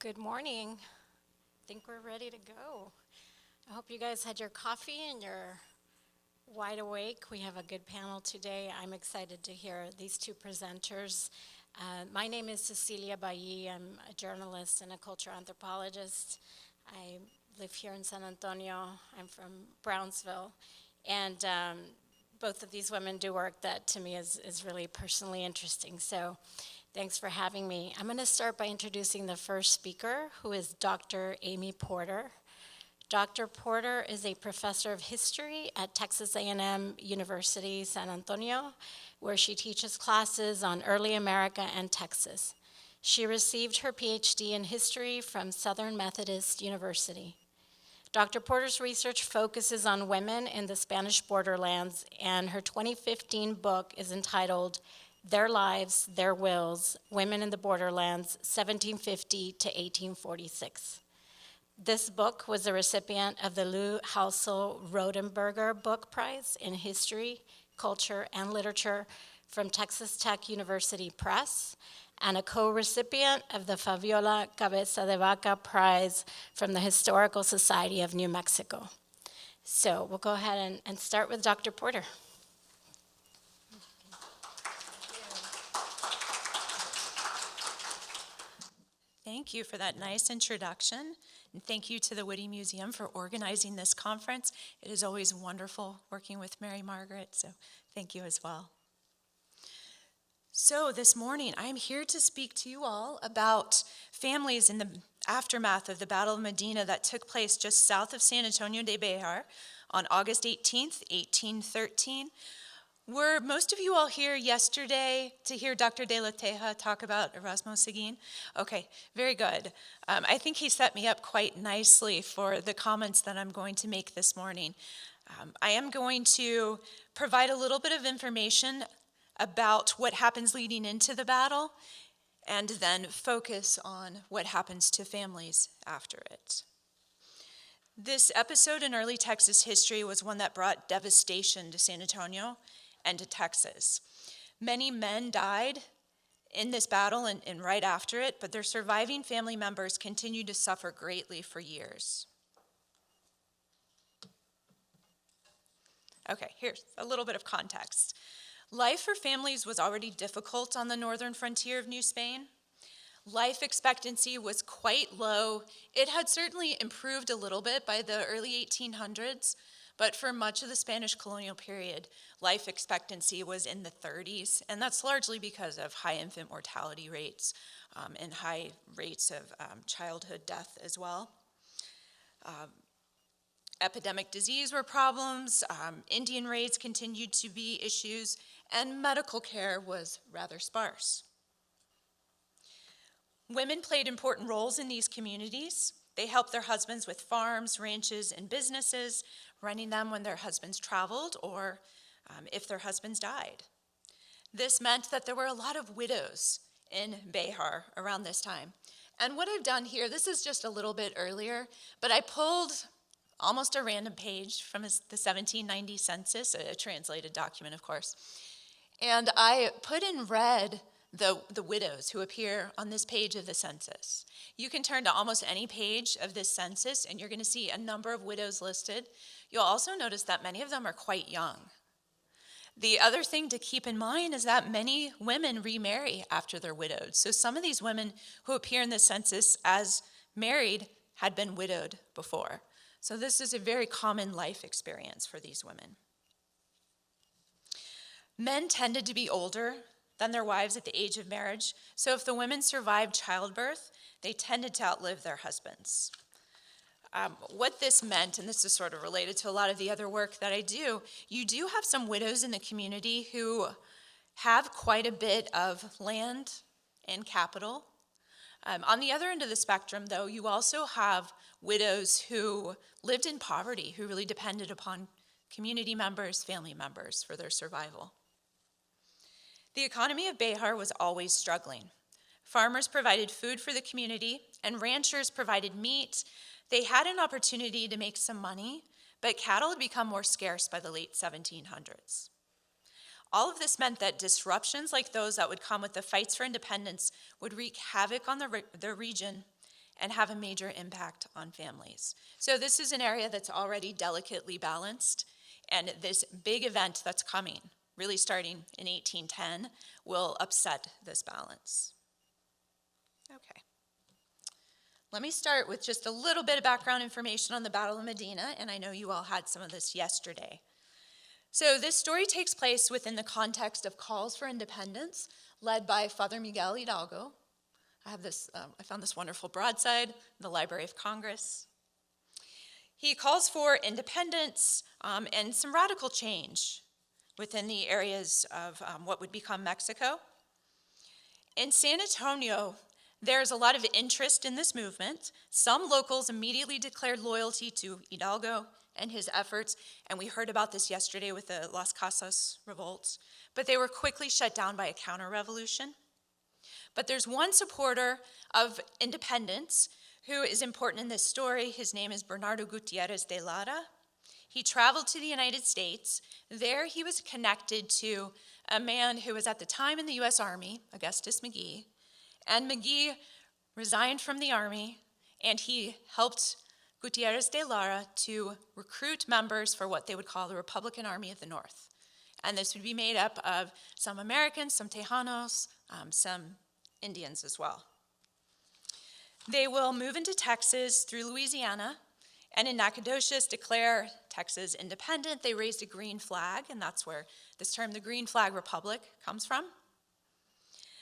Good morning. I think we're ready to go. I hope you guys had your coffee and you're wide awake. We have a good panel today. I'm excited to hear these two presenters. My name is Cecilia Ballí. I'm a journalist and a cultural anthropologist. I live here in San Antonio. I'm from Brownsville. And both of these women do work that to me is really personally interesting. So thanks for having me. I'm going to start by introducing the first speaker, who is Dr. Amy Porter. Dr. Porter is a professor of history at Texas A&M University, San Antonio, where she teaches classes on early America and Texas. She received her PhD in history from Southern Methodist University. Dr. Porter's research focuses on women in the Spanish borderlands, and her 2015 book is entitled Their Lives, Their Wills, Women in the Borderlands, 1750 to 1846. This book was a recipient of the Lou Halsell Rodenberger Book Prize in History, Culture, and Literature from Texas Tech University Press, and a co-recipient of the Fabiola Cabeza de Vaca Prize from the Historical Society of New Mexico. So we'll go ahead and start with Dr. Porter. Thank you for that nice introduction, and thank you to the Whitty Museum for organizing this conference. It is always wonderful working with Mary Margaret, so thank you as well. So this morning, I'm here to speak to you all about families in the aftermath of the Battle of Medina that took place just south of San Antonio de Behar on August 18th, 1813. Were most of you all here yesterday to hear Dr. De La Teja talk about Erasmo Seguin? Okay, very good. I think he set me up quite nicely for the comments that I'm going to make this morning. I am going to provide a little bit of information about what happens leading into the battle, and then focus on what happens to families after it. This episode in early Texas history was one that brought devastation to San Antonio and to Texas. Many men died in this battle and right after it, but their surviving family members continued to suffer greatly for years. Okay, here's a little bit of context. Life for families was already difficult on the northern frontier of New Spain. Life expectancy was quite low. It had certainly improved a little bit by the early 1800s, but for much of the Spanish colonial period, life expectancy was in the 30s, and that's largely because of high infant mortality rates and high rates of childhood death as well. Epidemic disease were problems, Indian raids continued to be issues, and medical care was rather sparse. Women played important roles in these communities. They helped their husbands with farms, ranches, and businesses, running them when their husbands traveled or if their husbands died. This meant that there were a lot of widows in Behar around this time. And what I've done here, this is just a little bit earlier, but I pulled almost a random page from the 1790 census, a translated document, of course. And I put in red the widows who appear on this page of the census. You can turn to almost any page of this census, and you're going to see a number of widows listed. You'll also notice that many of them are quite young. The other thing to keep in mind is that many women remarry after they're widowed. So some of these women who appear in this census as married had been widowed before. So this is a very common life experience for these women. Men tended to be older than their wives at the age of marriage, so if the women survived childbirth, they tended to outlive their husbands. What this meant, and this is sort of related to a lot of the other work that I do, you do have some widows in the community who have quite a bit of land and capital. On the other end of the spectrum, though, you also have widows who lived in poverty, who really depended upon community members, family members for their survival. The economy of Behar was always struggling. Farmers provided food for the community, and ranchers provided meat. They had an opportunity to make some money, but cattle had become more scarce by the late 1700s. All of this meant that disruptions like those that would come with the fights for independence would wreak havoc on the region and have a major impact on families. So this is an area that's already delicately balanced, and this big event that's coming, really starting in 1810, will upset this balance. Okay. Let me start with just a little bit of background information on the Battle of Medina, and I know you all had some of this yesterday. So this story takes place within the context of calls for independence led by Father Miguel Hidalgo. I found this wonderful broadside in the Library of Congress. He calls for independence and some radical change within the areas of what would become Mexico. In San Antonio, there's a lot of interest in this movement. Some locals immediately declared loyalty to Hidalgo and his efforts, and we heard about this yesterday with the Las Casas revolts, but they were quickly shut down by a counter-revolution. But there's one supporter of independence who is important in this story. His name is Bernardo Gutierrez de Lara. He traveled to the United States. There he was connected to a man who was at the time in the U.S. Army, Augustus McGee, and McGee resigned from the Army, and he helped Gutierrez de Lara to recruit members for what they would call the Republican Army of the North. And this would be made up of some Americans, some Tejanos, some Indians as well. They will move into Texas through Louisiana, and in Nacogdoches declare Texas independent. They raised a green flag, and that's where this term, the Green Flag Republic, comes from.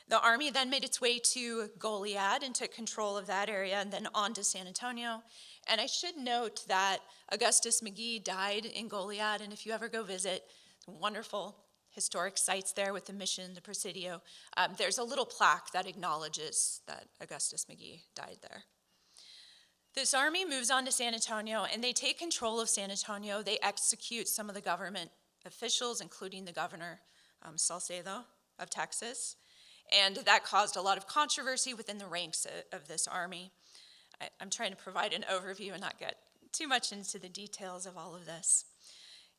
The Army then made its way to Goliad and took control of that area, and then on to San Antonio. And I should note that Augustus McGee died in Goliad, and if you ever go visit, wonderful historic sites there with the Mission, the Presidio, there's a little plaque that acknowledges that Augustus McGee died there. This army moves on to San Antonio, and they take control of San Antonio. They execute some of the government officials, including the governor, Salcedo of Texas. And that caused a lot of controversy within the ranks of this army. I'm trying to provide an overview and not get too much into the details of all of this.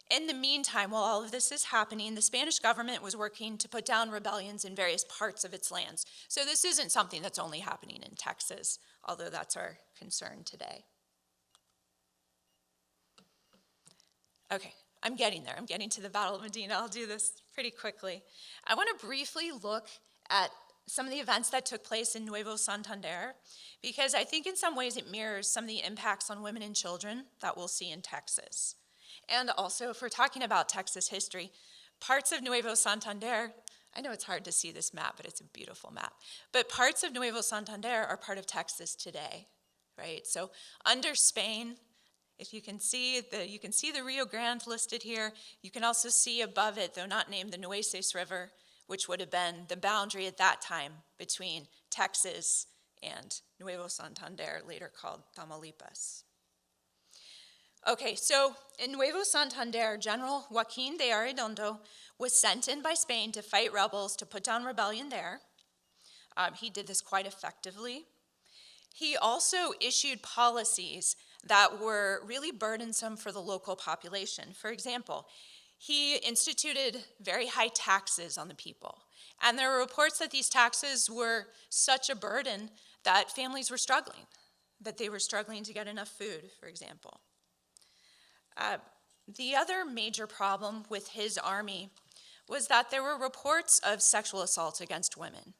In the meantime, while all of this is happening, the Spanish government was working to put down rebellions in various parts of its lands. So this isn't something that's only happening in Texas, although that's our concern today. Okay, I'm getting there. I'm getting to the Battle of Medina. I'll do this pretty quickly. I want to briefly look at some of the events that took place in Nuevo Santander, because I think in some ways it mirrors some of the impacts on women and children that we'll see in Texas. And also, if we're talking about Texas history, parts of Nuevo Santander, I know it's hard to see this map, but it's a beautiful map, but parts of Nuevo Santander are part of Texas today, right? So under Spain, if you can see the Rio Grande listed here. You can also see above it, though not named, the Nueces River, which would have been the boundary at that time between Texas and Nuevo Santander, later called Tamaulipas. Okay, so in Nuevo Santander, General Joaquin de Arredondo was sent in by Spain to fight rebels, to put down rebellion there. He did this quite effectively. He also issued policies that were really burdensome for the local population. For example, he instituted very high taxes on the people. And there were reports that these taxes were such a burden that families were struggling, that they were struggling to get enough food, for example. The other major problem with his army was that there were reports of sexual assault against women.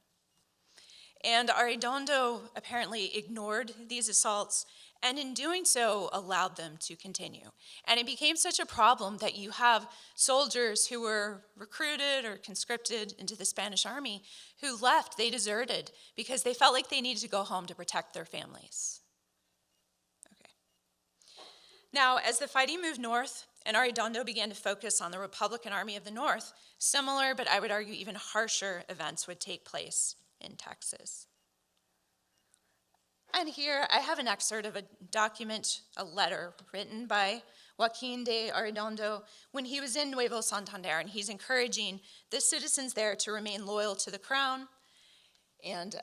And Arredondo apparently ignored these assaults, and in doing so allowed them to continue. And it became such a problem that you have soldiers who were recruited or conscripted into the Spanish army who left, they deserted, because they felt like they needed to go home to protect their families. Okay. Now, as the fighting moved north and Arredondo began to focus on the Republican Army of the North, similar, but I would argue even harsher events would take place in Texas. And here I have an excerpt of a document, a letter written by Joaquin de Arredondo when he was in Nuevo Santander, and he's encouraging the citizens there to remain loyal to the crown, and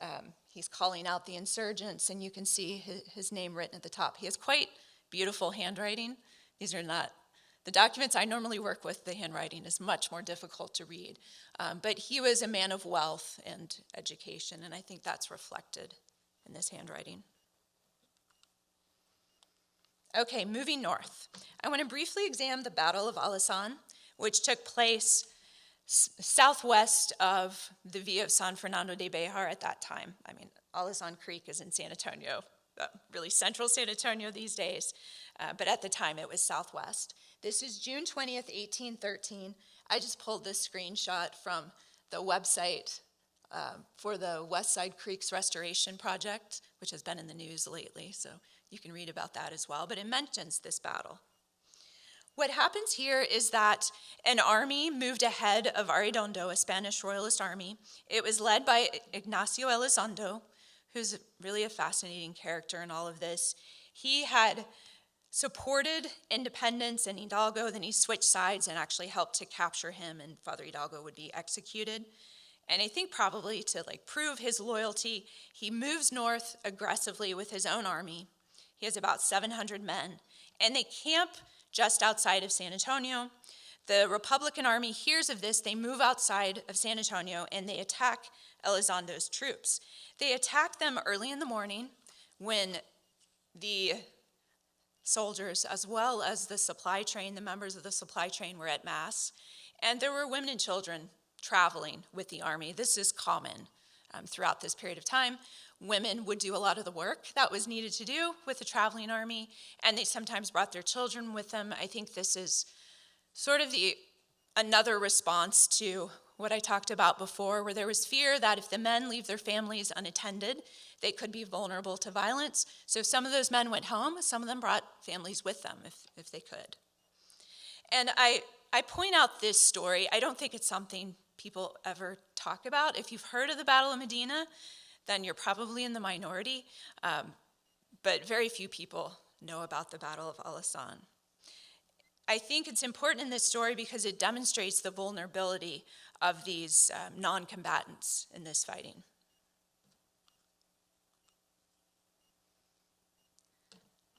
he's calling out the insurgents, and you can see his name written at the top. He has quite beautiful handwriting. These are not the documents I normally work with. The handwriting is much more difficult to read, but he was a man of wealth and education, and I think that's reflected in this handwriting. Okay, moving north. I want to briefly examine the Battle of Alasan, which took place southwest of the Villa of San Fernando de Behar at that time. I mean, Alasan Creek is in San Antonio, really central San Antonio these days, but at the time it was southwest. This is June 20th, 1813. I just pulled this screenshot from the website for the West Side Creeks Restoration Project, which has been in the news lately, so you can read about that as well, but it mentions this battle. What happens here is that an army moved ahead of Arredondo, a Spanish royalist army. It was led by Ignacio Elizondo, who's really a fascinating character in all of this. He had supported independence in Hidalgo, then he switched sides and actually helped to capture him, and Father Hidalgo would be executed. And I think probably to prove his loyalty, he moves north aggressively with his own army. He has about 700 men, and they camp just outside of San Antonio. The Republican Army hears of this, they move outside of San Antonio, and they attack Elizondo's troops. They attack them early in the morning when the soldiers, as well as the supply train, the members of the supply train were at Mass, and there were women and children traveling with the army. This is common throughout this period of time. Women would do a lot of the work that was needed to do with the traveling army, and they sometimes brought their children with them. I think this is sort of another response to what I talked about before, where there was fear that if the men leave their families unattended, they could be vulnerable to violence. So some of those men went home, some of them brought families with them if they could. And I point out this story. I don't think it's something people ever talk about. If you've heard of the Battle of Medina, then you're probably in the minority, but very few people know about the Battle of Alasan. I think it's important in this story because it demonstrates the vulnerability of these non-combatants in this fighting.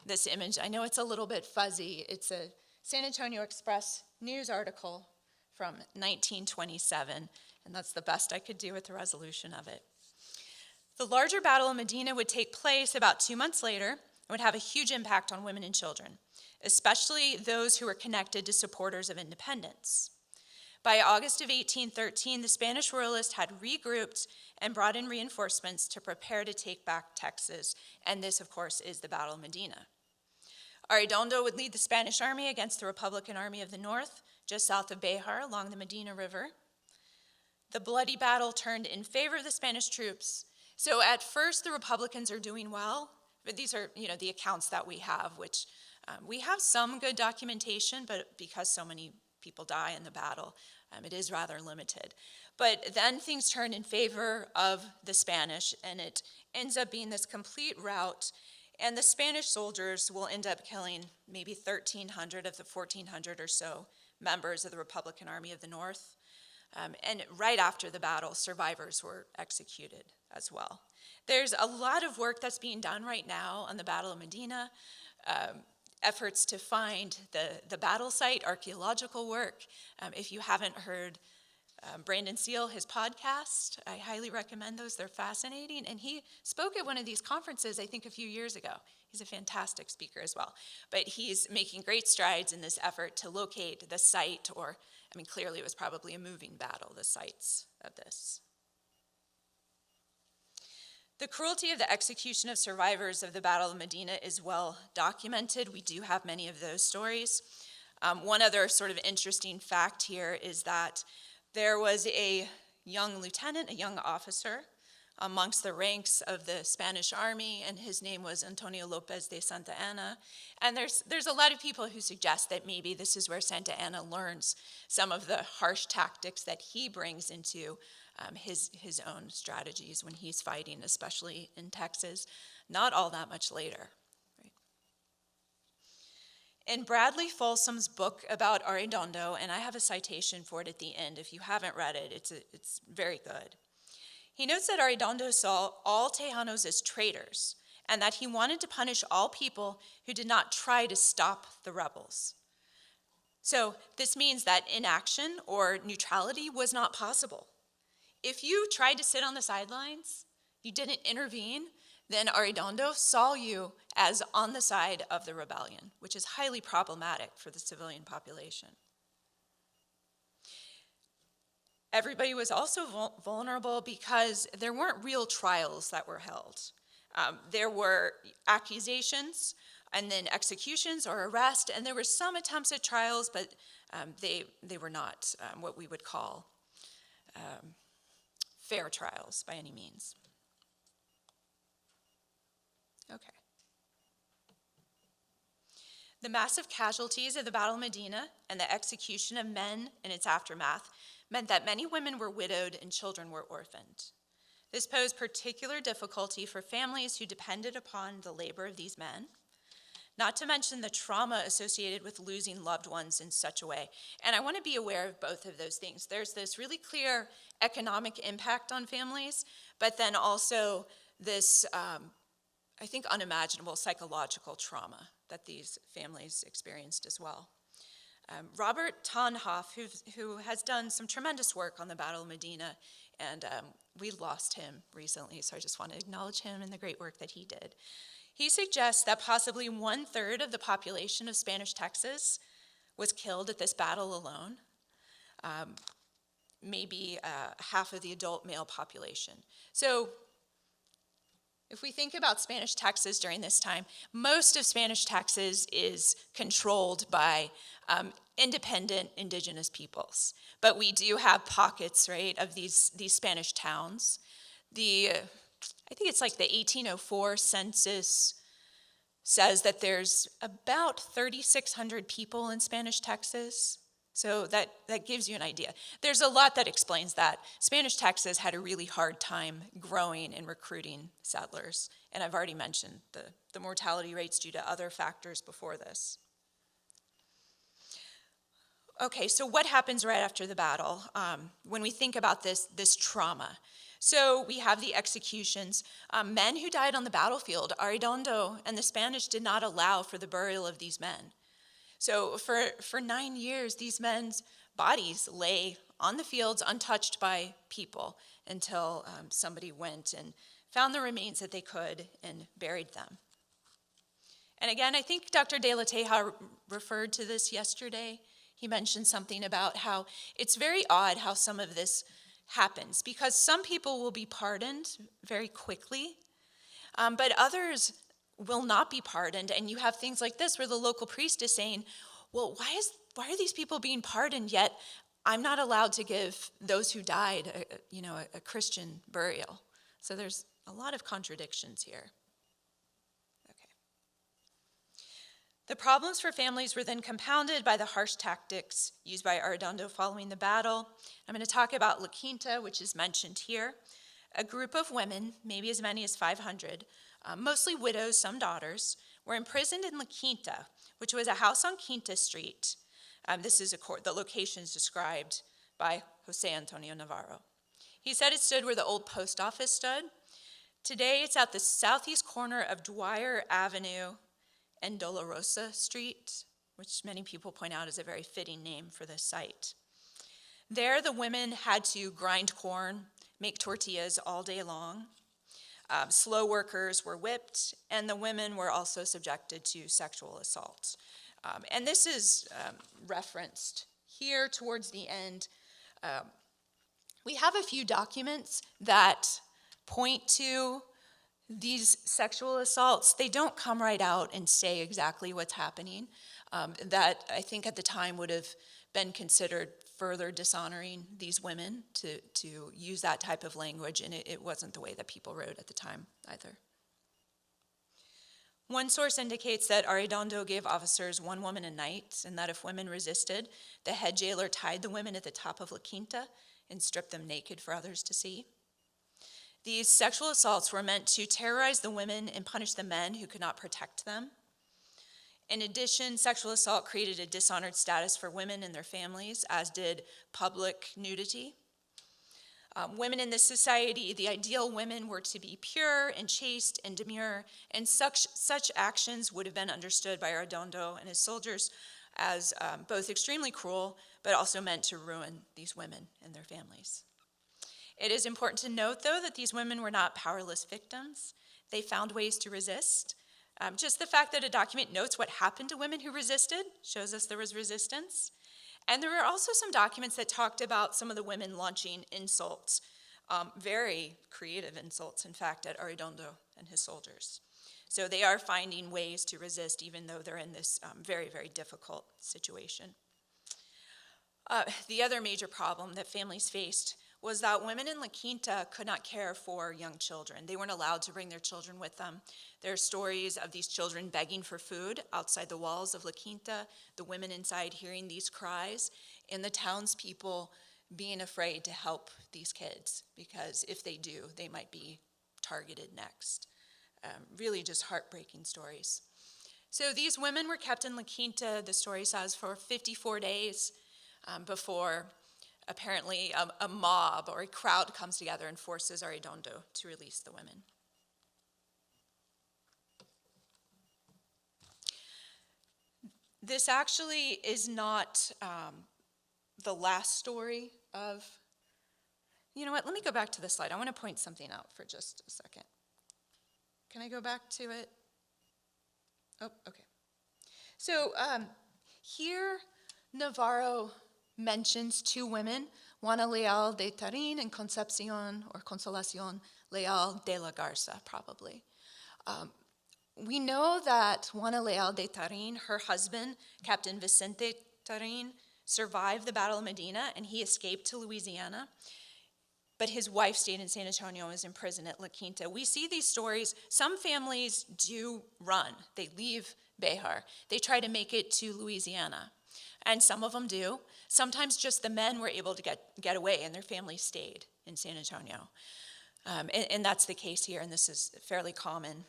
This image, I know it's a little bit fuzzy. It's a San Antonio Express news article from 1927, and that's the best I could do with the resolution of it. The larger Battle of Medina would take place about 2 months later and would have a huge impact on women and children, especially those who were connected to supporters of independence. By August of 1813, the Spanish royalists had regrouped and brought in reinforcements to prepare to take back Texas, and this, of course, is the Battle of Medina. Arredondo would lead the Spanish army against the Republican Army of the North, just south of Behar along the Medina River. The bloody battle turned in favor of the Spanish troops. So at first, the Republicans are doing well, but these are, the accounts that we have, which we have some good documentation, but because so many people die in the battle, it is rather limited. But then things turn in favor of the Spanish, and it ends up being this complete rout, and the Spanish soldiers will end up killing maybe 1,300 of the 1,400 or so members of the Republican Army of the North. And right after the battle, survivors were executed as well. There's a lot of work that's being done right now on the Battle of Medina, efforts to find the battle site, archaeological work. If you haven't heard Brandon Seal, his podcast, I highly recommend those. They're fascinating. And he spoke at one of these conferences, I think, a few years ago. He's a fantastic speaker as well. But he's making great strides in this effort to locate the site, or, clearly it was probably a moving battle, the sites of this. The cruelty of the execution of survivors of the Battle of Medina is well documented. We do have many of those stories. One other sort of interesting fact here is that there was a young lieutenant, a young officer, amongst the ranks of the Spanish army, and his name was Antonio Lopez de Santa Anna. And there's a lot of people who suggest that maybe this is where Santa Anna learns some of the harsh tactics that he brings into his own strategies when he's fighting, especially in Texas, not all that much later. Right? In Bradley Folsom's book about Arredondo, and I have a citation for it at the end, if you haven't read it, it's very good. He notes that Arredondo saw all Tejanos as traitors, and that he wanted to punish all people who did not try to stop the rebels. So this means that inaction or neutrality was not possible. If you tried to sit on the sidelines, you didn't intervene, then Arredondo saw you as on the side of the rebellion, which is highly problematic for the civilian population. Everybody was also vulnerable because there weren't real trials that were held. There were accusations and then executions or arrest, and there were some attempts at trials, but they were not what we would call fair trials by any means. Okay. The massive casualties of the Battle of Medina and the execution of men in its aftermath meant that many women were widowed and children were orphaned. This posed particular difficulty for families who depended upon the labor of these men, not to mention the trauma associated with losing loved ones in such a way. And I want to be aware of both of those things. There's this really clear economic impact on families, but then also this, I think, unimaginable psychological trauma that these families experienced as well. Robert Tonhoff, who has done some tremendous work on the Battle of Medina, and we lost him recently, so I just want to acknowledge him and the great work that he did. He suggests that possibly 1/3 of the population of Spanish Texas was killed at this battle alone, maybe half of the adult male population. So if we think about Spanish Texas during this time, most of Spanish Texas is controlled by independent indigenous peoples. But we do have pockets, right, of these Spanish towns. I think it's like the 1804 census says that there's about 3,600 people in Spanish Texas. So that gives you an idea. There's a lot that explains that. Spanish Texas had a really hard time growing and recruiting settlers. And I've already mentioned the mortality rates due to other factors before this. Okay, so what happens right after the battle when we think about this trauma? So we have the executions. Men who died on the battlefield, Arredondo and the Spanish did not allow for the burial of these men. So for 9 years, these men's bodies lay on the fields untouched by people until somebody went and found the remains that they could and buried them. And again, I think Dr. De La Teja referred to this yesterday. He mentioned something about how it's very odd how some of this happens, because some people will be pardoned very quickly, but others will not be pardoned. And you have things like this where the local priest is saying, well, why are these people being pardoned, yet I'm not allowed to give those who died a Christian burial? So there's a lot of contradictions here. Okay. The problems for families were then compounded by the harsh tactics used by Arredondo following the battle. I'm going to talk about La Quinta, which is mentioned here. A group of women, maybe as many as 500, mostly widows, some daughters, were imprisoned in La Quinta, which was a house on Quinta Street. This is the location is described by Jose Antonio Navarro. He said it stood where the old post office stood. Today, it's at the southeast corner of Dwyer Avenue and Dolorosa Street, which many people point out is a very fitting name for this site. There, the women had to grind corn, make tortillas all day long. Slow workers were whipped, and the women were also subjected to sexual assault. And this is referenced here towards the end. We have a few documents that point to these sexual assaults. They don't come right out and say exactly what's happening. That I think at the time would have been considered further dishonoring these women to use that type of language, and it wasn't the way that people wrote at the time either. One source indicates that Arredondo gave officers one woman a night, and that if women resisted, the head jailer tied the women at the top of La Quinta and stripped them naked for others to see. These sexual assaults were meant to terrorize the women and punish the men who could not protect them. In addition, sexual assault created a dishonored status for women and their families, as did public nudity. Women in this society, the ideal women were to be pure and chaste and demure, and such actions would have been understood by Arredondo and his soldiers as both extremely cruel, but also meant to ruin these women and their families. It is important to note, though, that these women were not powerless victims. They found ways to resist. Just the fact that a document notes what happened to women who resisted shows us there was resistance. And there were also some documents that talked about some of the women launching insults, very creative insults, in fact, at Arredondo and his soldiers. So they are finding ways to resist even though they're in this very, very difficult situation. The other major problem that families faced was that women in La Quinta could not care for young children. They weren't allowed to bring their children with them. There are stories of these children begging for food outside the walls of La Quinta, the women inside hearing these cries, and the townspeople being afraid to help these kids because if they do, they might be targeted next. Really just heartbreaking stories. So these women were kept in La Quinta, the story says, for 54 days before apparently a mob or a crowd comes together and forces Arredondo to release the women. This actually is not the last story of, you know what, let me go back to this slide. I want to point something out for just a second. Can I go back to it? Oh, okay. So here, Navarro mentions two women, Juana Leal de Tarin and Concepcion, or Consolacion Leal de la Garza, probably. We know that Juana Leal de Tarin, her husband, Captain Vicente Tarin, survived the Battle of Medina, and he escaped to Louisiana. But his wife stayed in San Antonio and was in prison at La Quinta. We see these stories. Some families do run. They leave Behar. They try to make it to Louisiana. And some of them do. Sometimes just the men were able to get away and their families stayed in San Antonio. And that's the case here, and this is fairly common.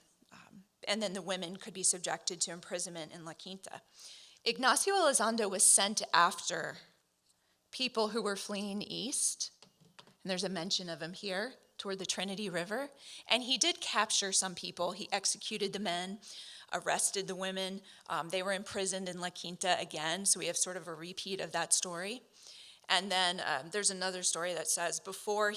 And then the women could be subjected to imprisonment in La Quinta. Ignacio Elizondo was sent after people who were fleeing east. And there's a mention of him here toward the Trinity River. And he did capture some people. He executed the men, arrested the women. They were imprisoned in La Quinta again, so we have sort of a repeat of that story. And then there's another story that says before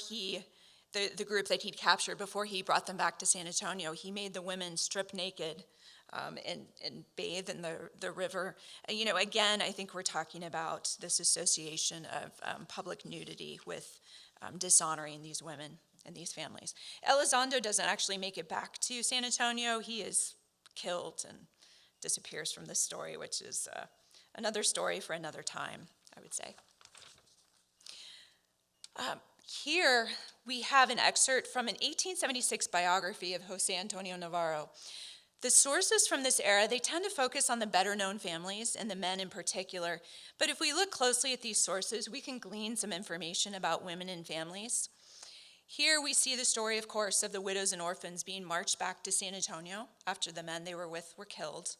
the group that he'd captured, before he brought them back to San Antonio, he made the women strip naked and bathe in the river. You know, again, I think we're talking about this association of public nudity with dishonoring these women and these families. Elizondo doesn't actually make it back to San Antonio. He is killed and disappears from this story, which is another story for another time, I would say. Here we have an excerpt from an 1876 biography of Jose Antonio Navarro. The sources from this era, they tend to focus on the better-known families and the men in particular. But if we look closely at these sources, we can glean some information about women and families. Here we see the story, of course, of the widows and orphans being marched back to San Antonio after the men they were with were killed.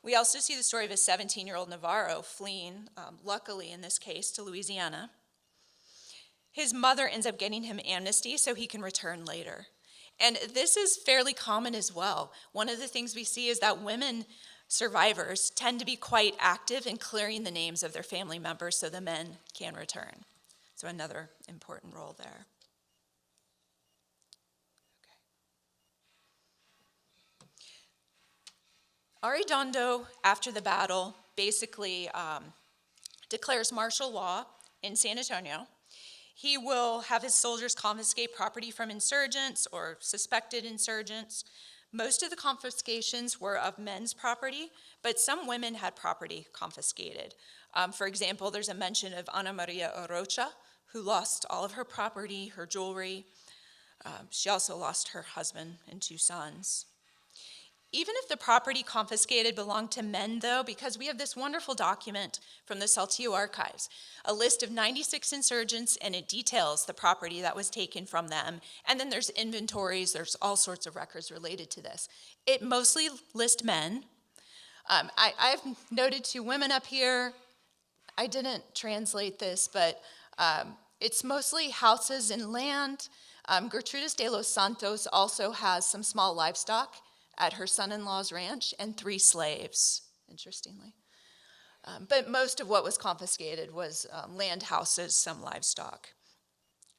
We also see the story of a 17-year-old Navarro fleeing, luckily in this case, to Louisiana. His mother ends up getting him amnesty so he can return later. And this is fairly common as well. One of the things we see is that women survivors tend to be quite active in clearing the names of their family members so the men can return. So another important role there. Okay. Arredondo, after the battle, basically declares martial law in San Antonio. He will have his soldiers confiscate property from insurgents or suspected insurgents. Most of the confiscations were of men's property, but some women had property confiscated. For example, there's a mention of Ana Maria Orocha, who lost all of her property, her jewelry. She also lost her husband and 2 sons. Even if the property confiscated belonged to men, though, because we have this wonderful document from the Saltillo archives, a list of 96 insurgents, and it details the property that was taken from them. And then there's inventories, there's all sorts of records related to this. It mostly lists men. I've noted 2 women up here. I didn't translate this, but it's mostly houses and land. Gertrudis de los Santos also has some small livestock at her son-in-law's ranch, and 3 slaves, interestingly. But most of what was confiscated was land, houses, some livestock.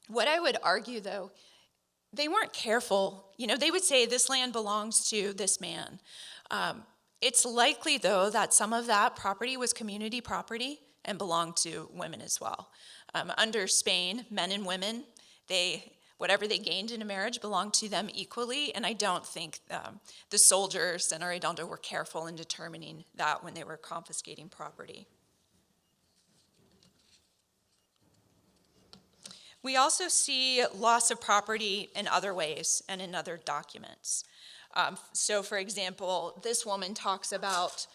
What I would argue, though, they weren't careful. They would say this land belongs to this man. It's likely, though, that some of that property was community property and belonged to women as well. Under Spain, men and women, whatever they gained in a marriage belonged to them equally, and I don't think the soldiers in Arredondo were careful in determining that when they were confiscating property. We also see loss of property in other ways and in other documents. So, for example, this woman talks about,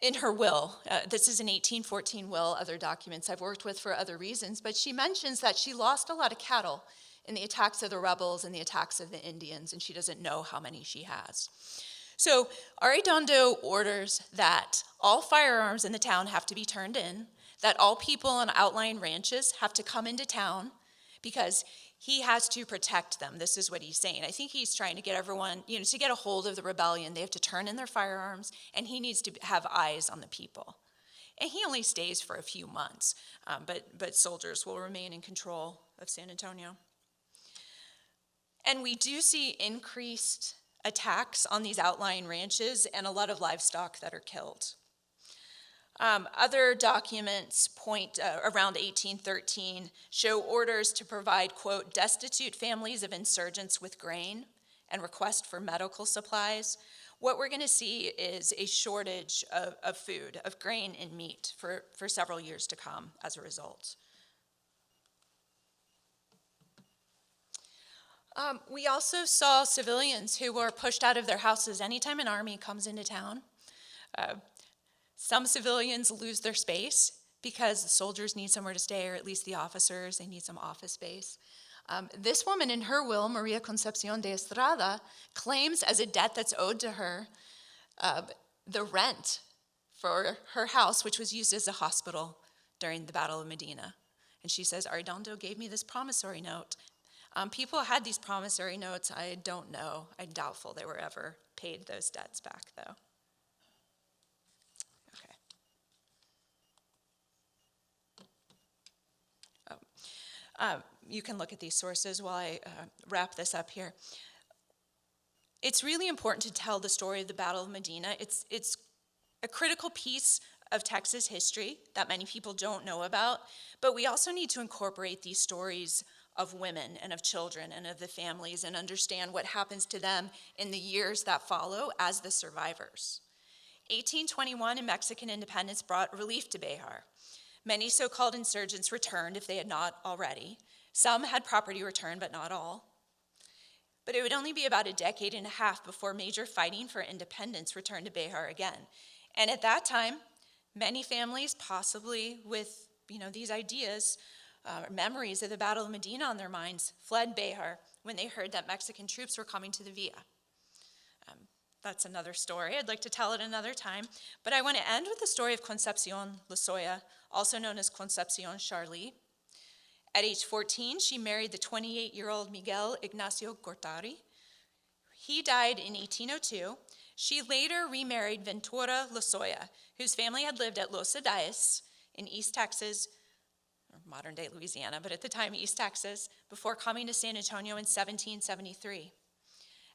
in her will, this is an 1814 will, other documents I've worked with for other reasons, but she mentions that she lost a lot of cattle in the attacks of the rebels and the attacks of the Indians, and she doesn't know how many she has. So Arredondo orders that all firearms in the town have to be turned in, that all people on outlying ranches have to come into town because he has to protect them. This is what he's saying. I think he's trying to get everyone, to get a hold of the rebellion, they have to turn in their firearms, and he needs to have eyes on the people. And he only stays for a few months, but soldiers will remain in control of San Antonio. And we do see increased attacks on these outlying ranches and a lot of livestock that are killed. Other documents point around 1813 show orders to provide, quote, destitute families of insurgents with grain and request for medical supplies. What we're going to see is a shortage of food, of grain and meat for several years to come as a result. We also saw civilians who were pushed out of their houses anytime an army comes into town. Some civilians lose their space because the soldiers need somewhere to stay, or at least the officers, they need some office space. This woman in her will, Maria Concepcion de Estrada, claims as a debt that's owed to her the rent for her house, which was used as a hospital during the Battle of Medina. And she says, Arredondo gave me this promissory note. People had these promissory notes. I don't know. I'm doubtful they were ever paid those debts back, though. You can look at these sources while I wrap this up here. It's really important to tell the story of the Battle of Medina. It's a critical piece of Texas history that many people don't know about, but we also need to incorporate these stories of women and of children and of the families and understand what happens to them in the years that follow as the survivors. 1821 and Mexican independence brought relief to Behar. Many so-called insurgents returned if they had not already. Some had property returned, but not all. But it would only be about a decade and a half before major fighting for independence returned to Behar again. And at that time, many families, possibly with these ideas, memories of the Battle of Medina on their minds, fled Behar when they heard that Mexican troops were coming to the Villa. That's another story. I'd like to tell it another time. But I want to end with the story of Concepcion Lozoya, also known as Concepcion Charlie. At age 14, she married the 28-year-old Miguel Ignacio Cortari. He died in 1802. She later remarried Ventura Lozoya, whose family had lived at Los Adayes in East Texas, or modern-day Louisiana, but at the time East Texas, before coming to San Antonio in 1773.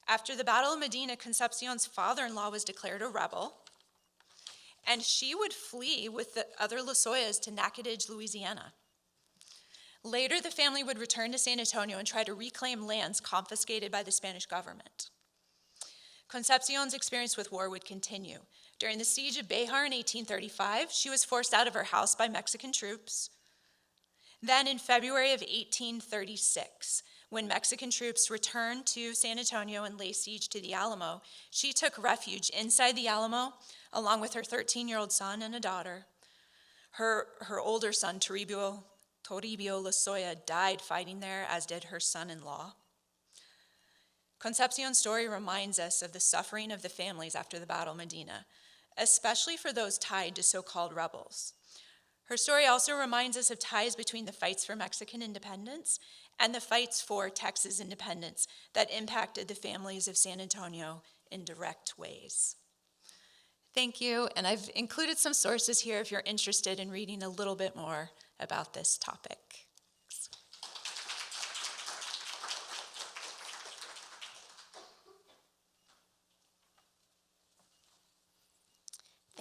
After the Battle of Medina, Concepcion's father-in-law was declared a rebel, and she would flee with the other Lozoyas to Natchitoches, Louisiana. Later, the family would return to San Antonio and try to reclaim lands confiscated by the Spanish government. Concepcion's experience with war would continue. During the siege of Behar in 1835, she was forced out of her house by Mexican troops. Then in February of 1836, when Mexican troops returned to San Antonio and laid siege to the Alamo, she took refuge inside the Alamo along with her 13-year-old son and a daughter. Her older son, Toribio Lozoya, died fighting there, as did her son-in-law. Concepcion's story reminds us of the suffering of the families after the Battle of Medina, especially for those tied to so-called rebels. Her story also reminds us of ties between the fights for Mexican independence and the fights for Texas independence that impacted the families of San Antonio in direct ways. Thank you, and I've included some sources here if you're interested in reading a little bit more about this topic.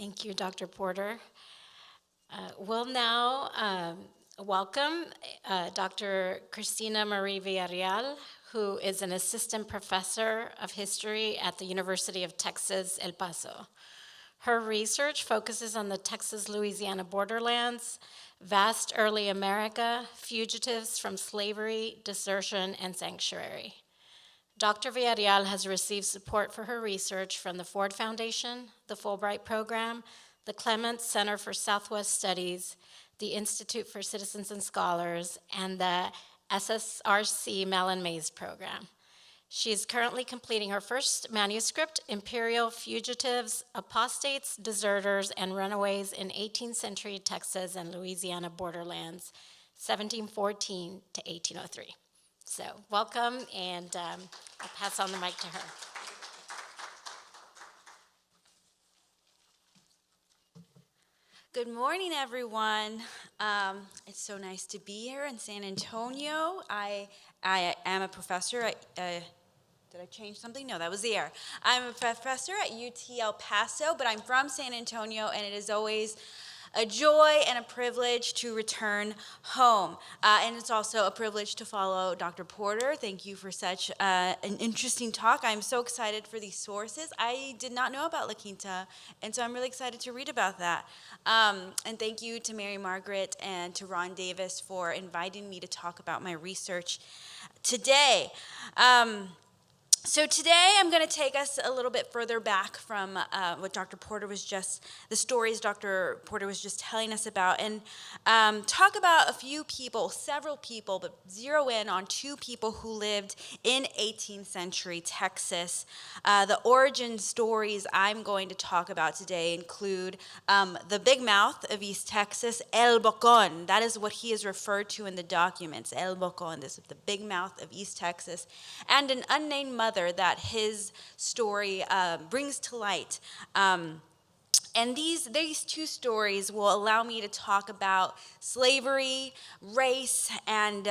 Thank you, Dr. Porter. We'll now welcome Dr. Cristina Marie Villarreal, who is an assistant professor of history at the University of Texas, El Paso. Her research focuses on the Texas-Louisiana borderlands, vast early America, fugitives from slavery, desertion, and sanctuary. Dr. Villarreal has received support for her research from the Ford Foundation, the Fulbright Program, the Clements Center for Southwest Studies, the Institute for Citizens and Scholars, and the SSRC Mellon Mays Program. She is currently completing her first manuscript, Imperial Fugitives, Apostates, Deserters, and Runaways in 18th Century Texas and Louisiana Borderlands, 1714 to 1803. So welcome, and I'll pass on the mic to her. Good morning, everyone. It's so nice to be here in San Antonio. I am a professor at, did I change something? No, that was the air. I'm a professor at UT El Paso, but I'm from San Antonio, and it is always a joy and a privilege to return home. And it's also a privilege to follow Dr. Porter. Thank you for such an interesting talk. I'm so excited for these sources. I did not know about La Quinta, and so I'm really excited to read about that. And thank you to Mary Margaret and to Ron Davis for inviting me to talk about my research today. So today I'm going to take us a little bit further back from what Dr. Porter was just, the stories Dr. Porter was just telling us about, and talk about a few people, several people, but zero in on two people who lived in 18th century Texas. The origin stories I'm going to talk about today include the Bigmouth of East Texas, El Bocon. That is what he is referred to in the documents, El Bocon, this is the Bigmouth of East Texas, and an unnamed mother that his story brings to light. And these two stories will allow me to talk about slavery, race, and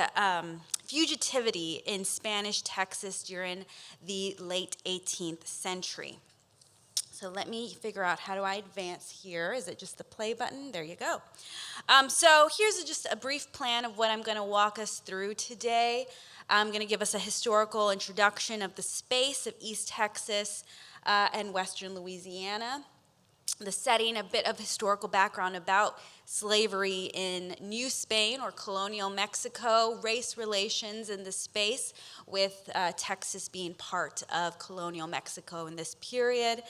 fugitivity in Spanish Texas during the late 18th century. So let me figure out, how do I advance here? Is it just the play button? There you go. So here's just a brief plan of what I'm going to walk us through today. I'm going to give us a historical introduction of the space of East Texas and western Louisiana. The setting, a bit of historical background about slavery in New Spain or colonial Mexico, race relations in the space, with Texas being part of colonial Mexico in this period.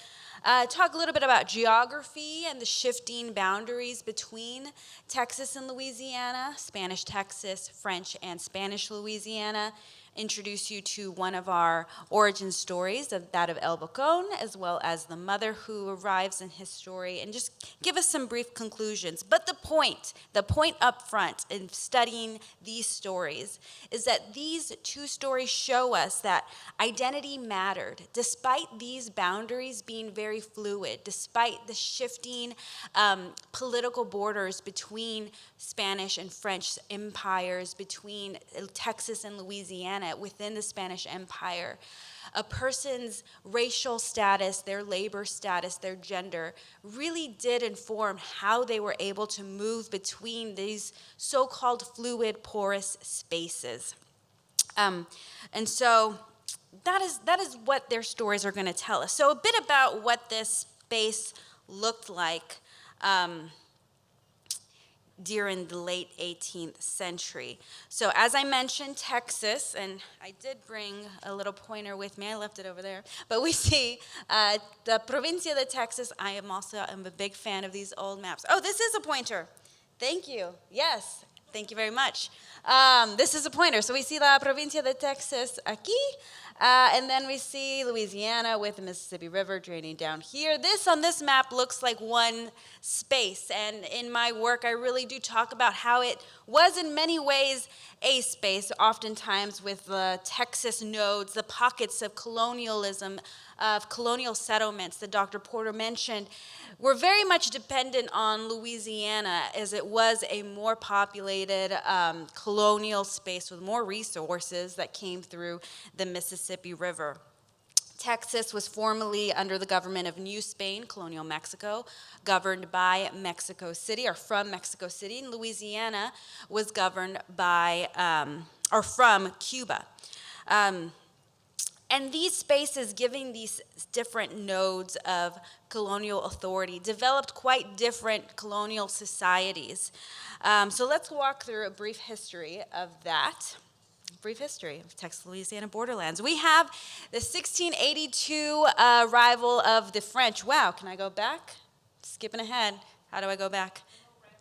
Talk a little bit about geography and the shifting boundaries between Texas and Louisiana, Spanish Texas, French and Spanish Louisiana. Introduce you to one of our origin stories, that of El Bocon, as well as the mother who arrives in his story, and just give us some brief conclusions. But the point up front in studying these stories is that these two stories show us that identity mattered, despite these boundaries being very fluid, despite the shifting political borders between Spanish and French empires, between Texas and Louisiana, within the Spanish Empire. A person's racial status, their labor status, their gender really did inform how they were able to move between these so-called fluid, porous spaces. And so that is what their stories are going to tell us. So a bit about what this space looked like during the late 18th century. So as I mentioned, Texas, and I did bring a little pointer with me, I left it over there, but we see the Provincia de Texas. I am a big fan of these old maps. Oh, this is a pointer. Thank you. Yes, thank you very much. This is a pointer. So we see La Provincia de Texas aquí, and then we see Louisiana with the Mississippi River draining down here. This on this map looks like one space, and in my work I really do talk about how it was in many ways a space, oftentimes with the Texas nodes, the pockets of colonialism, of colonial settlements that Dr. Porter mentioned, were very much dependent on Louisiana, as it was a more populated colonial space with more resources that came through the Mississippi River. Texas was formerly under the government of New Spain, colonial Mexico, governed by Mexico City, or from Mexico City, and Louisiana was governed by, or from Cuba. And these spaces, giving these different nodes of colonial authority, developed quite different colonial societies. So let's walk through a brief history of that. Brief history of Texas, Louisiana borderlands. We have the 1682 arrival of the French. Wow, can I go back? Skipping ahead. How do I go back?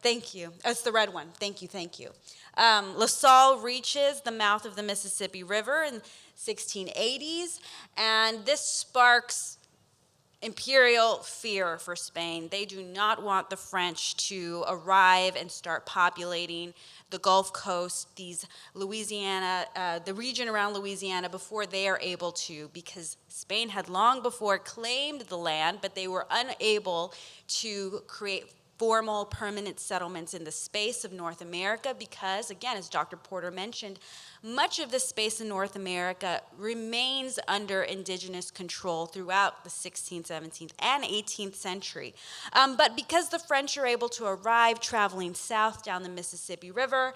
Thank you. Oh, it's the red one. Thank you, thank you. La Salle reaches the mouth of the Mississippi River in 1680s, and this sparks imperial fear for Spain. They do not want the French to arrive and start populating the Gulf Coast, these Louisiana, the region around Louisiana before they are able to, because Spain had long before claimed the land, but they were unable to create formal permanent settlements in the space of North America because, again, as Dr. Porter mentioned, much of the space in North America remains under indigenous control throughout the 16th, 17th, and 18th century. But because the French are able to arrive traveling south down the Mississippi River,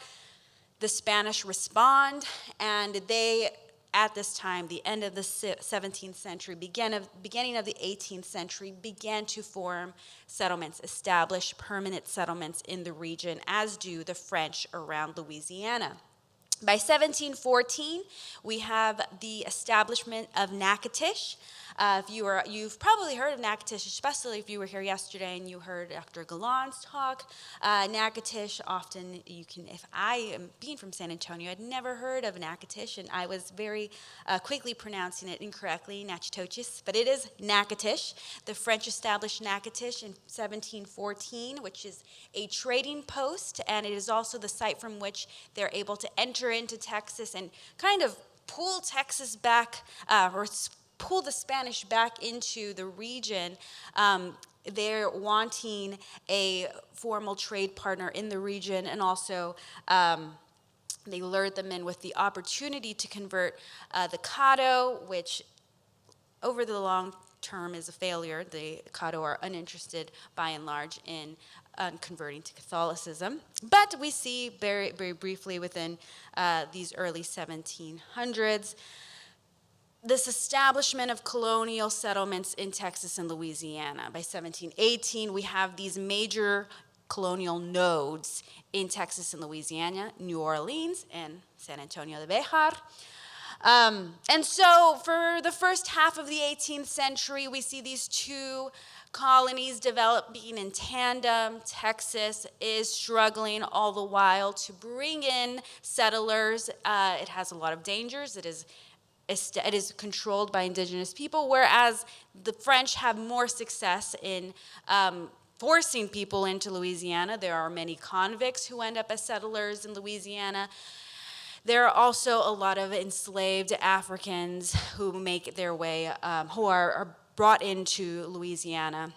the Spanish respond, and they, at this time, the end of the 17th century, beginning of the 18th century, began to form settlements, establish permanent settlements in the region, as do the French around Louisiana. By 1714, we have the establishment of Natchitoches. You've probably heard of Natchitoches, especially if you were here yesterday and you heard Dr. Galland's talk. Natchitoches, often if I am being from San Antonio, I'd never heard of Natchitoches, and I was very quickly pronouncing it incorrectly, Natchitoches, but it is Natchitoches. The French established Natchitoches in 1714, which is a trading post, and it is also the site from which they're able to enter into Texas and kind of pull Texas back, or pull the Spanish back into the region. They're wanting a formal trade partner in the region, and also they lured them in with the opportunity to convert the Caddo, which over the long term is a failure. The Caddo are uninterested by and large in converting to Catholicism. But we see very, very briefly within these early 1700s, this establishment of colonial settlements in Texas and Louisiana. By 1718, we have these major colonial nodes in Texas and Louisiana, New Orleans and San Antonio de Behar. And so for the first half of the 18th century, we see these two colonies developing in tandem. Texas is struggling all the while to bring in settlers. It has a lot of dangers. It is controlled by indigenous people, whereas the French have more success in forcing people into Louisiana. There are many convicts who end up as settlers in Louisiana. There are also a lot of enslaved Africans who make their way, who are brought into Louisiana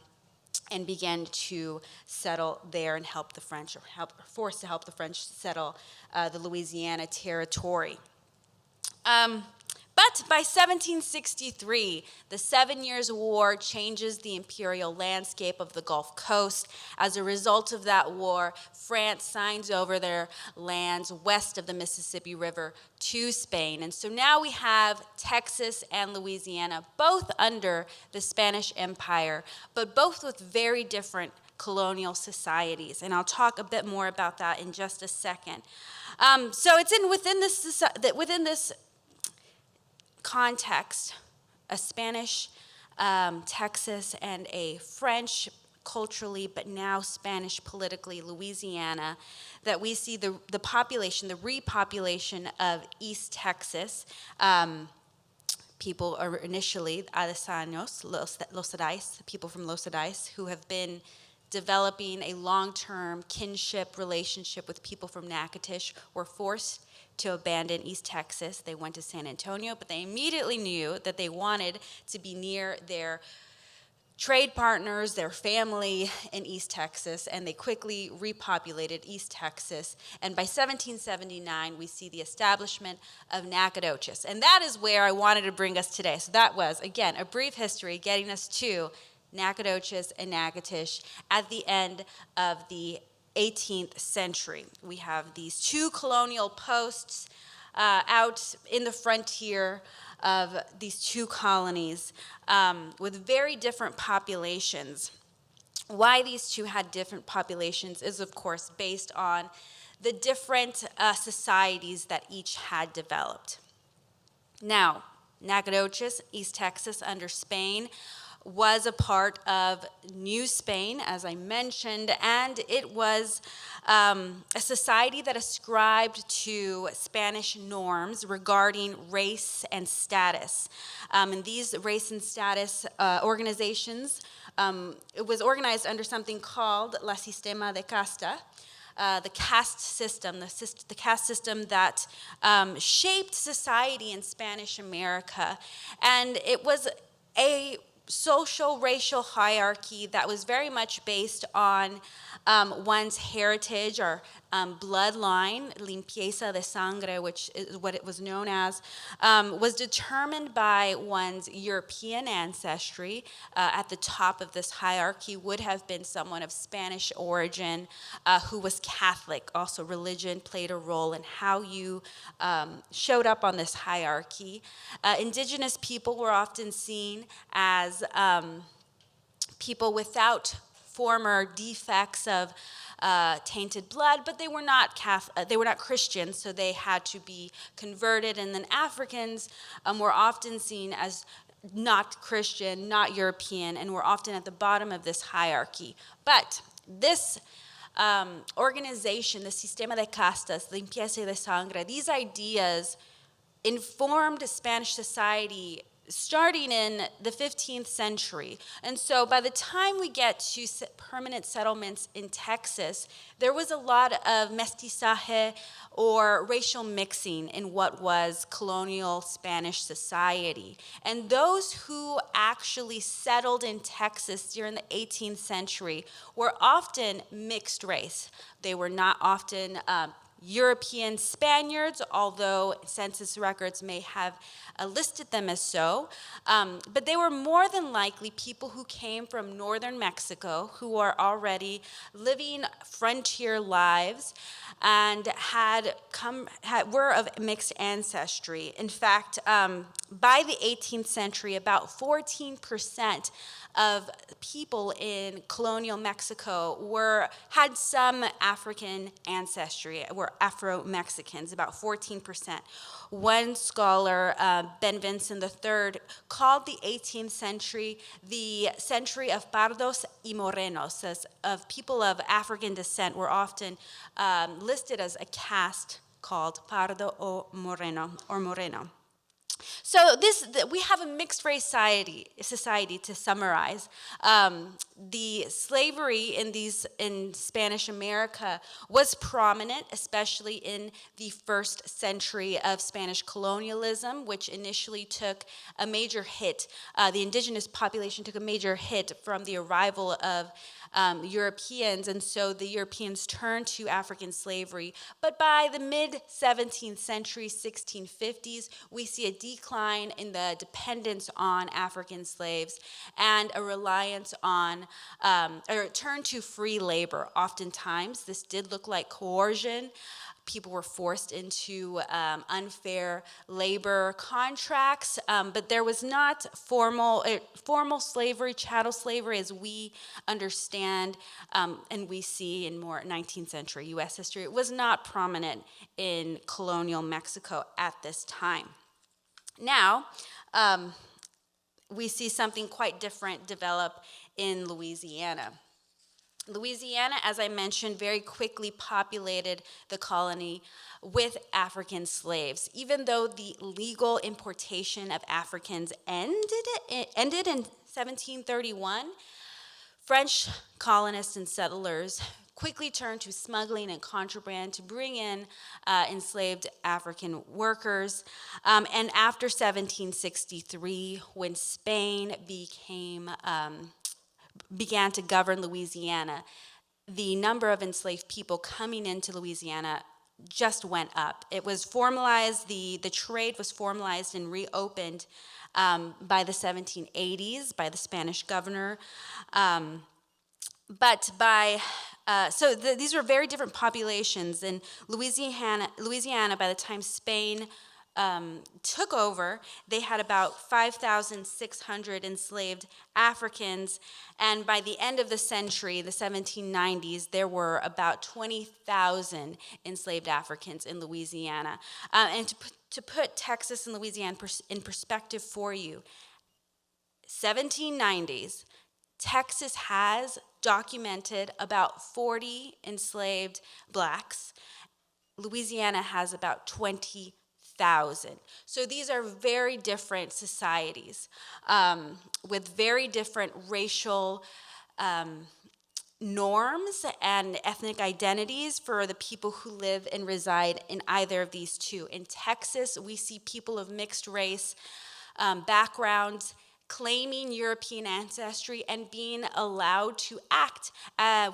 and begin to settle there and help the French, or forced to help the French settle the Louisiana territory. But by 1763, the 7 Years' War changes the imperial landscape of the Gulf Coast. As a result of that war, France signs over their lands west of the Mississippi River to Spain. And so now we have Texas and Louisiana, both under the Spanish Empire, but both with very different colonial societies. And I'll talk a bit more about that in just a second. So it's within this context, a Spanish Texas and a French culturally, but now Spanish politically Louisiana, that we see the population, the repopulation of East Texas. People are initially Adesanos, Los Adais, people from Los Adais, who have been developing a long-term kinship relationship with people from Natchitoches, were forced to abandon East Texas. They went to San Antonio, but they immediately knew that they wanted to be near their trade partners, their family in East Texas, and they quickly repopulated East Texas. And by 1779, we see the establishment of Nacogdoches. And that is where I wanted to bring us today. So that was, again, a brief history getting us to Nacogdoches and Natchitoches at the end of the 18th century. We have these two colonial posts out in the frontier of these two colonies with very different populations. Why these two had different populations is, of course, based on the different societies that each had developed. Now, Nacogdoches, East Texas under Spain, was a part of New Spain, as I mentioned, and it was a society that ascribed to Spanish norms regarding race and status. And these race and status organizations, it was organized under something called La Sistema de Casta, the caste system, the caste system that shaped society in Spanish America. And it was a social racial hierarchy that was very much based on one's heritage or bloodline, limpieza de sangre, which is what it was known as, was determined by one's European ancestry. At the top of this hierarchy would have been someone of Spanish origin who was Catholic. Also, religion played a role in how you showed up on this hierarchy. Indigenous people were often seen as people without former defects of tainted blood, but they were not Christians, so they had to be converted. And then Africans were often seen as not Christian, not European, and were often at the bottom of this hierarchy. But this organization, the Sistema de Castas, Limpieza de Sangre, these ideas informed Spanish society starting in the 15th century. And so by the time we get to permanent settlements in Texas, there was a lot of mestizaje or racial mixing in what was colonial Spanish society. And those who actually settled in Texas during the 18th century were often mixed race. They were not often European Spaniards, although census records may have listed them as so, but they were more than likely people who came from northern Mexico, who are already living frontier lives and were of mixed ancestry. In fact, by the 18th century, about 14% of people in colonial Mexico had some African ancestry, were Afro-Mexicans, about 14%. One scholar, Ben Vincent III, called the 18th century the century of pardos y morenos, as of people of African descent were often listed as a caste called pardo o moreno, or moreno. So we have a mixed race society to summarize. The slavery in Spanish America was prominent, especially in the first century of Spanish colonialism, which initially took a major hit. The indigenous population took a major hit from the arrival of Europeans, and so the Europeans turned to African slavery. But by the mid-17th century, 1650s, we see a decline in the dependence on African slaves and a reliance on, or a turn to free labor. Oftentimes, this did look like coercion. People were forced into unfair labor contracts, but there was not formal slavery, chattel slavery, as we understand and we see in more 19th century U.S. history. It was not prominent in colonial Mexico at this time. Now, we see something quite different develop in Louisiana. Louisiana, as I mentioned, very quickly populated the colony with African slaves. Even though the legal importation of Africans ended in 1731, French colonists and settlers quickly turned to smuggling and contraband to bring in enslaved African workers. And after 1763, when Spain became began to govern Louisiana, the number of enslaved people coming into Louisiana just went up. It was formalized, the trade was formalized and reopened by the 1780s by the Spanish governor. These were very different populations. In Louisiana, by the time Spain took over, they had about 5,600 enslaved Africans, and by the end of the century, the 1790s, there were about 20,000 enslaved Africans in Louisiana. And to put Texas and Louisiana in perspective for you, 1790s, Texas has documented about 40 enslaved blacks. Louisiana has about 20,000. So these are very different societies with very different racial norms and ethnic identities for the people who live and reside in either of these two. In Texas, we see people of mixed race backgrounds claiming European ancestry and being allowed to act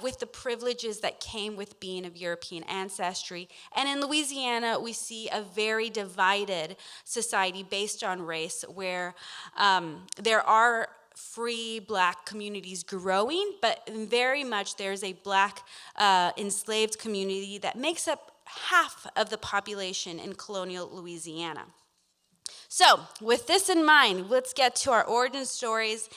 with the privileges that came with being of European ancestry. And in Louisiana, we see a very divided society based on race, where there are free black communities growing, but very much there's a black enslaved community that makes up half of the population in colonial Louisiana. So, with this in mind, let's get to our origin stories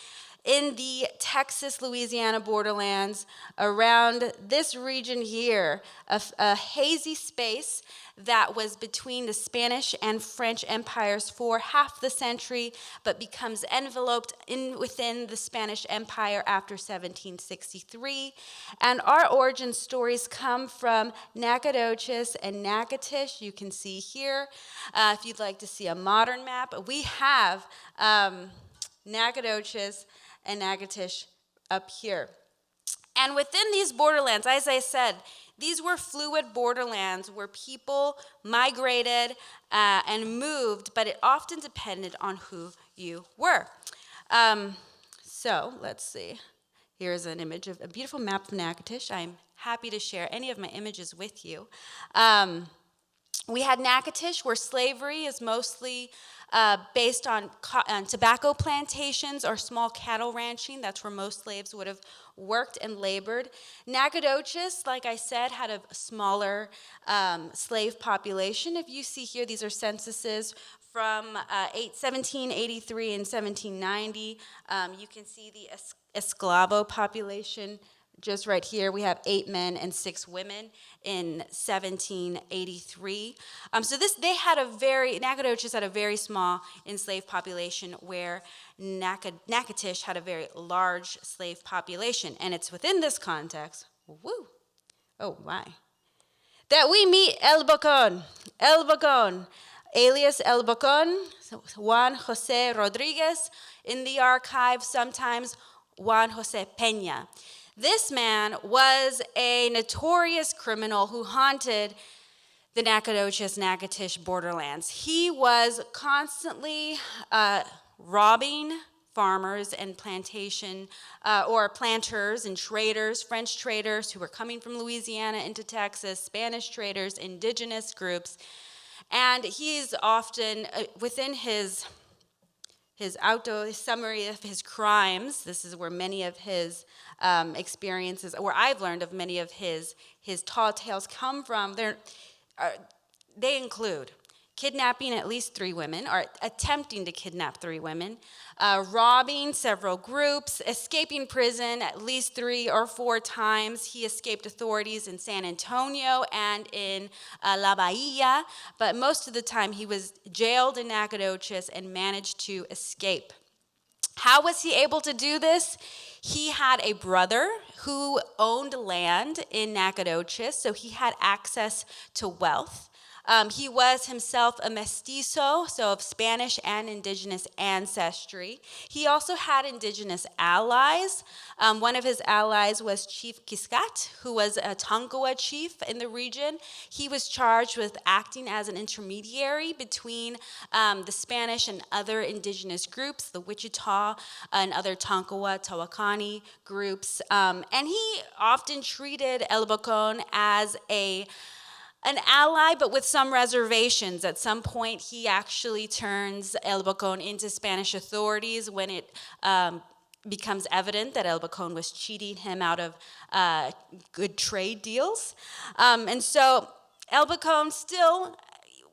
in the Texas-Louisiana borderlands around this region here, a hazy space that was between the Spanish and French empires for half the century, but becomes enveloped within the Spanish Empire after 1763. And our origin stories come from Nacogdoches and Natchitoches. You can see here, if you'd like to see a modern map, we have Nacogdoches and Natchitoches up here. And within these borderlands, as I said, these were fluid borderlands where people migrated and moved, but it often depended on who you were. So let's see. Here's an image of a beautiful map of Natchitoches. I'm happy to share any of my images with you. We had Natchitoches, where slavery is mostly based on tobacco plantations or small cattle ranching. That's where most slaves would have worked and labored. Nacogdoches, like I said, had a smaller slave population. If you see here, these are censuses from 1783 and 1790. You can see the Esclavo population. Just right here, we have 8 men and 6 women in 1783. Nacogdoches had a very small enslaved population, where Natchitoches had a very large slave population. And it's within this context, that we meet El Bocón, alias El Bocón, Juan Jose Rodriguez, in the archive, sometimes Juan Jose Peña. This man was a notorious criminal who haunted the Natchitoches borderlands. He was constantly robbing farmers and or planters and traders, French traders who were coming from Louisiana into Texas, Spanish traders, indigenous groups. And he's often, within his summary of his crimes, this is where many of his experiences, where I've learned of many of his tall tales come from. They include kidnapping at least 3 women, or attempting to kidnap 3 women, robbing several groups, escaping prison at least 3 or 4 times. He escaped authorities in San Antonio and in La Bahia, but most of the time he was jailed in Nacogdoches and managed to escape. How was he able to do this? He had a brother who owned land in Nacogdoches, so he had access to wealth. He was himself a mestizo, so of Spanish and indigenous ancestry. He also had indigenous allies. One of his allies was Chief Kiscat, who was a Tonkawa chief in the region. He was charged with acting as an intermediary between the Spanish and other indigenous groups, the Wichita and other Tonkawa, Tawakani groups. And he often treated El Bocón as an ally, but with some reservations. At some point, he actually turns El Bocón into Spanish authorities when it becomes evident that El Bocón was cheating him out of good trade deals. And so El Bocón still,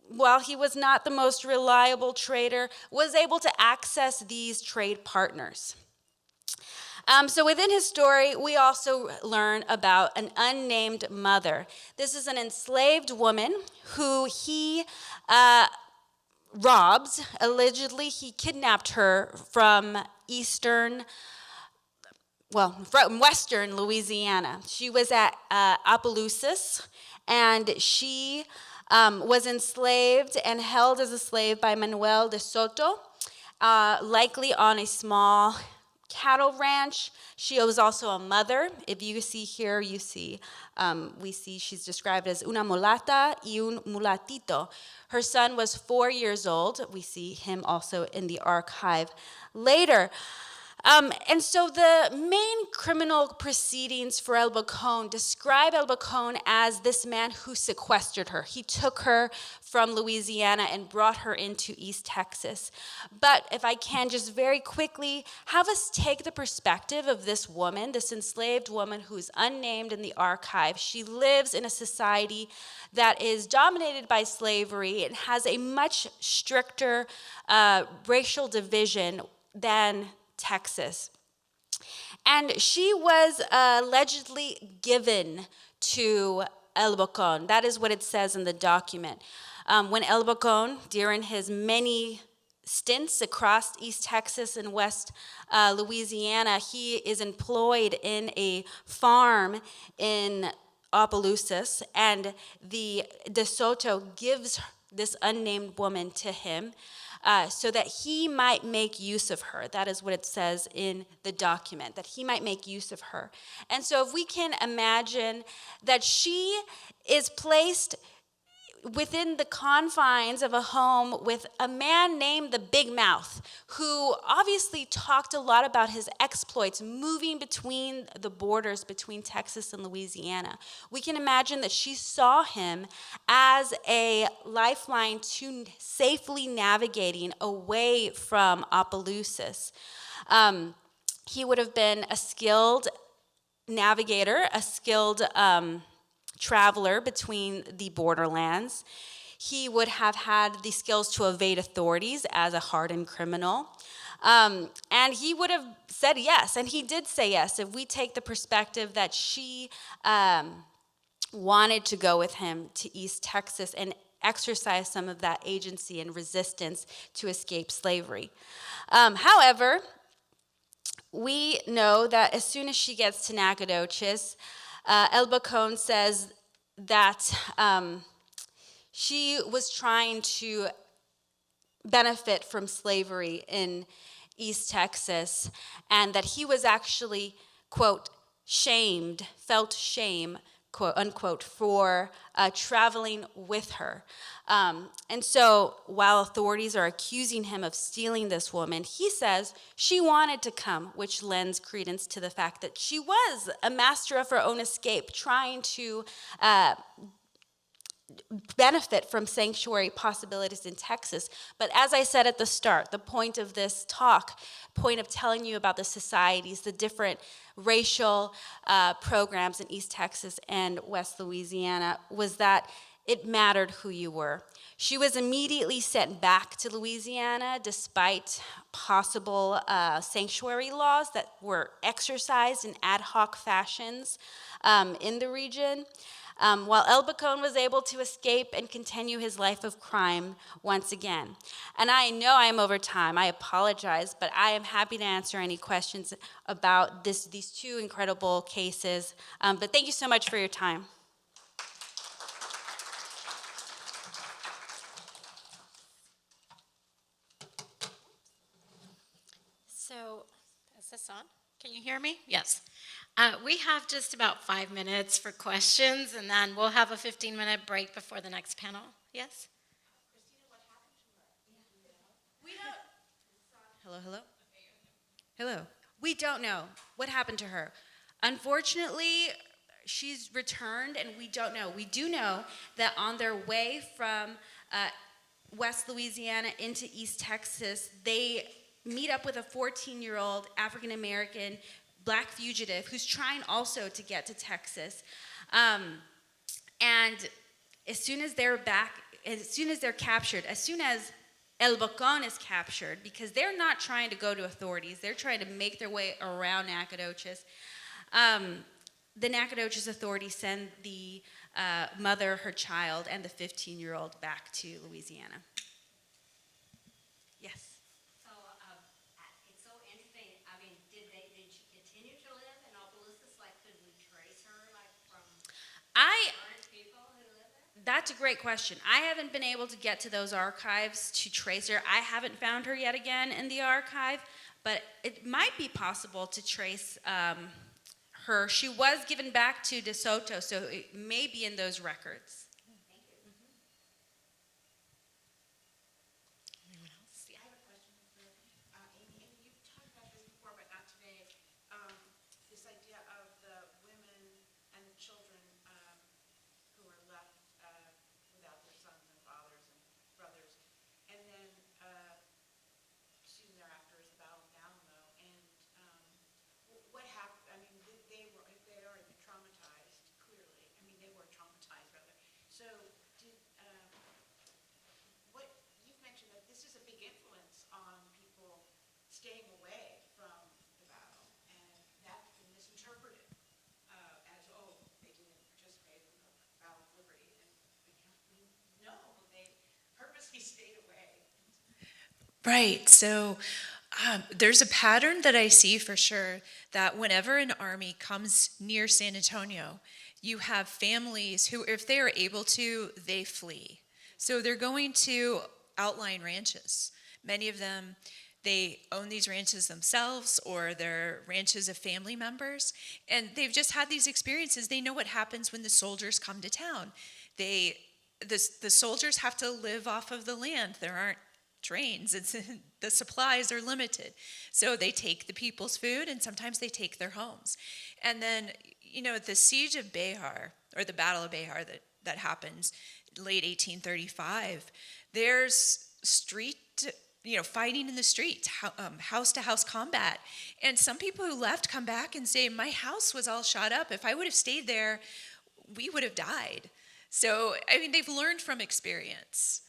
while he was not the most reliable trader, was able to access these trade partners. So within his story, we also learn about an unnamed mother. This is an enslaved woman who he robs. Allegedly, he kidnapped her from from western Louisiana. She was at Opelousas, and she was enslaved and held as a slave by Manuel de Soto, likely on a small cattle ranch. She was also a mother. If you see here, we see she's described as una mulata y un mulatito. Her son was 4 years old. We see him also in the archive later. And so the main criminal proceedings for El Bocón describe El Bocón as this man who sequestered her. He took her from Louisiana and brought her into East Texas. But if I can just very quickly have us take the perspective of this woman, this enslaved woman who's unnamed in the archive. She lives in a society that is dominated by slavery and has a much stricter racial division than Texas. And she was allegedly given to El Bocón. That is what it says in the document. When El Bocón, during his many stints across East Texas and West Louisiana, he is employed in a farm in Opelousas, and the De Soto gives this unnamed woman to him so that he might make use of her. That is what it says in the document, that he might make use of her. And so if we can imagine that she is placed within the confines of a home with a man named the Bigmouth, who obviously talked a lot about his exploits moving between the borders between Texas and Louisiana. We can imagine that she saw him as a lifeline to safely navigating away from Opelousas. He would have been a skilled navigator, a skilled traveler between the borderlands. He would have had the skills to evade authorities as a hardened criminal. And he would have said yes, and he did say yes, if we take the perspective that she wanted to go with him to East Texas and exercise some of that agency and resistance to escape slavery. However, we know that as soon as she gets to Nacogdoches, El Bocón says that she was trying to benefit from slavery in East Texas, and that he was actually, quote, felt shame, quote unquote, for traveling with her. And so while authorities are accusing him of stealing this woman, he says she wanted to come, which lends credence to the fact that she was a master of her own escape, trying to benefit from sanctuary possibilities in Texas. But as I said at the start, the point of this talk, point of telling you about the societies, the different racial programs in East Texas and West Louisiana, was that it mattered who you were. She was immediately sent back to Louisiana despite possible sanctuary laws that were exercised in ad hoc fashions in the region. While El Bocón was able to escape and continue his life of crime once again. And I know I am over time. I apologize, but I am happy to answer any questions about these two incredible cases. But thank you so much for your time. Is this on? Can you hear me? Yes. We have just about 5 minutes for questions, and then we'll have a 15-minute break before the next panel. Yes? We don't. Hello, hello? Hello. We don't know what happened to her. Unfortunately, she's returned, and we don't know. We do know that on their way from West Louisiana into East Texas, they meet up with a 14-year-old African-American black fugitive who's trying also to get to Texas. And as soon as they're back, as soon as they're captured, as soon as El Bocón is captured, because they're not trying to go to authorities, they're trying to make their way around Nacogdoches. The Nacogdoches authorities send the mother, her child, and the 15-year-old back to Louisiana. Yes. So it's so interesting. I mean, did she continue to live in Opelousas? Like, could we trace her, like, from current people who live there? That's a great question. I haven't been able to get to those archives to trace her. I haven't found her yet again in the archive, but it might be possible to trace her. She was given back to De Soto, so it may be in those records. I have a question for Amy. Amy, you've talked about this before, but not today. This idea of the women and the children who are left without their sons and fathers and brothers. And then soon thereafter is the Battle of Alamo. And what happened? I mean, they had already been traumatized, clearly. I mean, they were traumatized, rather. So did what you've mentioned that this is a big influence on people staying away from the battle, and that's been misinterpreted as, oh, they didn't participate in the Battle of Liberty, and no, they purposely stayed away. Right. So there's a pattern that I see for sure that whenever an army comes near San Antonio, you have families who, if they are able to, they flee. So they're going to outlying ranches. Many of them, they own these ranches themselves, or they're ranches of family members, and they've just had these experiences. They know what happens when the soldiers come to town. The soldiers have to live off of the land. There aren't trains. The supplies are limited. So they take the people's food, and sometimes they take their homes. And then, the siege of Behar, or the Battle of Behar that happens late 1835, there's street, fighting in the streets, house-to-house combat. And some people who left come back and say, my house was all shot up. If I would have stayed there, we would have died. So, they've learned from experience.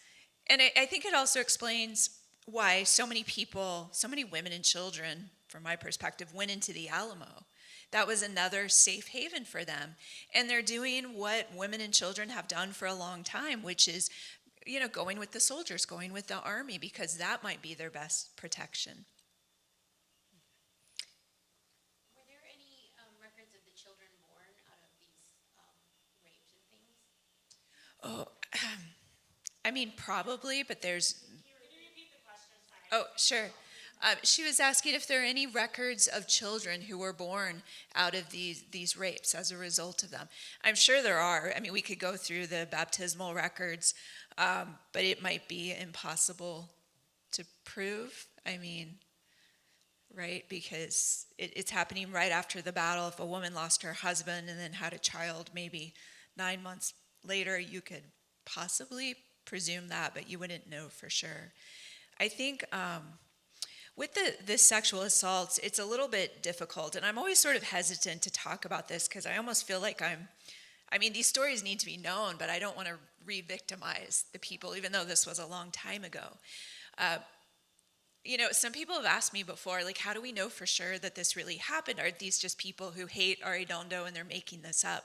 And I think it also explains why so many people, so many women and children, from my perspective, went into the Alamo. That was another safe haven for them. And they're doing what women and children have done for a long time, which is, going with the soldiers, going with the army, because that might be their best protection. Were there any records of the children born out of these rapes and things? Oh, probably, but there's... Can you repeat the question? Sorry. Oh, sure. She was asking if there are any records of children who were born out of these rapes as a result of them. I'm sure there are. We could go through the baptismal records, but it might be impossible to prove. Right? Because it's happening right after the battle. If a woman lost her husband and then had a child maybe 9 months later, you could possibly presume that, but you wouldn't know for sure. I think with the sexual assaults, it's a little bit difficult, and I'm always sort of hesitant to talk about this because I almost feel like these stories need to be known, but I don't want to re-victimize the people, even though this was a long time ago. Some people have asked me before, like, how do we know for sure that this really happened? Are these just people who hate Arredondo and they're making this up?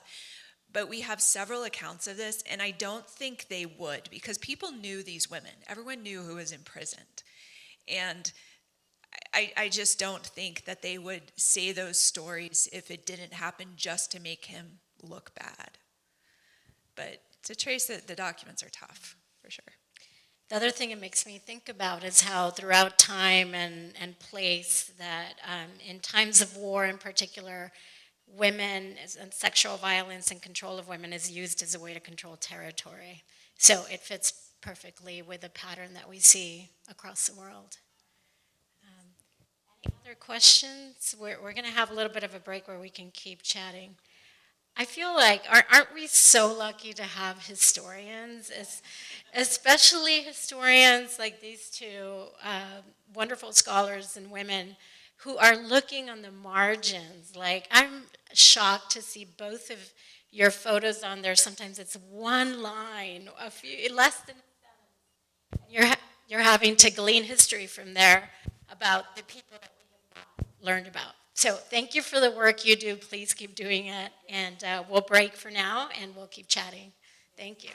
But we have several accounts of this, and I don't think they would, because people knew these women. Everyone knew who was imprisoned. And I just don't think that they would say those stories if it didn't happen just to make him look bad. But to trace it, the documents are tough, for sure. The other thing it makes me think about is how throughout time and place that in times of war in particular, women and sexual violence and control of women is used as a way to control territory. So it fits perfectly with the pattern that we see across the world. Any other questions? We're going to have a little bit of a break where we can keep chatting. I feel like, aren't we so lucky to have historians, especially historians like these two wonderful scholars and women who are looking on the margins. Like, I'm shocked to see both of your photos on there. Sometimes it's one line, less than a sentence. You're having to glean history from there about the people that we have not learned about. So thank you for the work you do. Please keep doing it. And we'll break for now, and we'll keep chatting. Thank you.